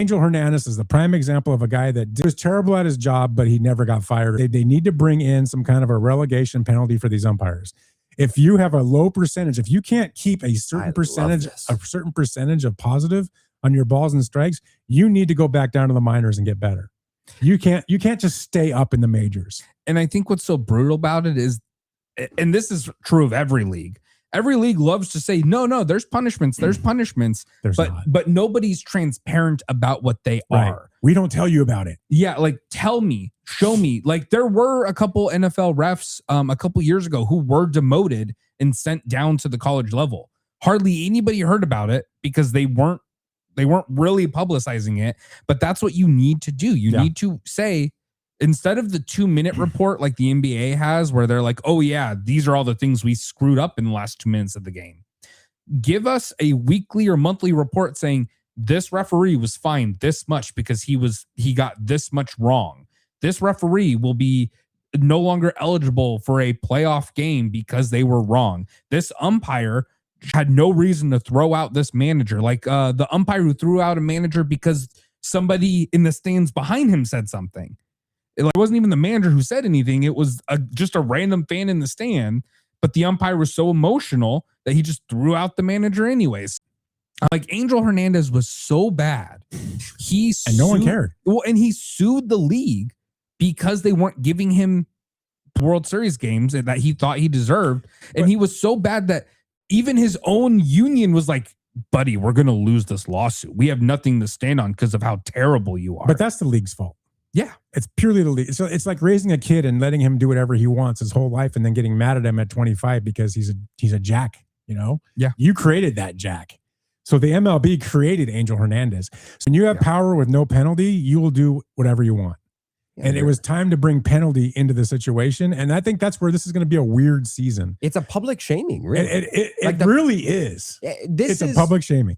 Angel Hernandez is the prime example of a guy that was terrible at his job, but he never got fired. They need to bring in some kind of a relegation penalty for these umpires. If you have a low percentage, if you can't keep a certain percentage of positive on your balls and strikes, you need to go back down to the minors and get better. You can't just stay up in the majors. And I think what's so brutal about it is, and this is true of every league. Every league loves to say, no, there's punishments. But nobody's transparent about what they are. We don't tell you about it. Yeah, like tell me, show me. Like there were a couple NFL refs a couple years ago who were demoted and sent down to the college level. Hardly anybody heard about it because they weren't really publicizing it. But that's what you need to do. You need to say, instead of the 2-minute report like the NBA has, where they're like, oh yeah, these are all the things we screwed up in the last 2 minutes of the game. Give us a weekly or monthly report saying this referee was fined this much because he got this much wrong. This referee will be no longer eligible for a playoff game because they were wrong. This umpire had no reason to throw out this manager. Like the umpire who threw out a manager because somebody in the stands behind him said something. It wasn't even the manager who said anything. It was just a random fan in the stand, but the umpire was so emotional that he just threw out the manager anyways. Like Angel Hernandez was so bad. And no one cared. Well, and he sued the league because they weren't giving him World Series games that he thought he deserved. And he was so bad that even his own union was like, buddy, we're going to lose this lawsuit. We have nothing to stand on because of how terrible you are. But that's the league's fault. Yeah. It's purely the league. So it's like raising a kid and letting him do whatever he wants his whole life and then getting mad at him at 25 because he's a jack, you know? Yeah. You created that jack. So the MLB created Angel Hernandez. So when you have power with no penalty, you will do whatever you want. And it was time to bring penalty into the situation. And I think that's where this is going to be a weird season. It's a public shaming, really. It really is. It's a public shaming.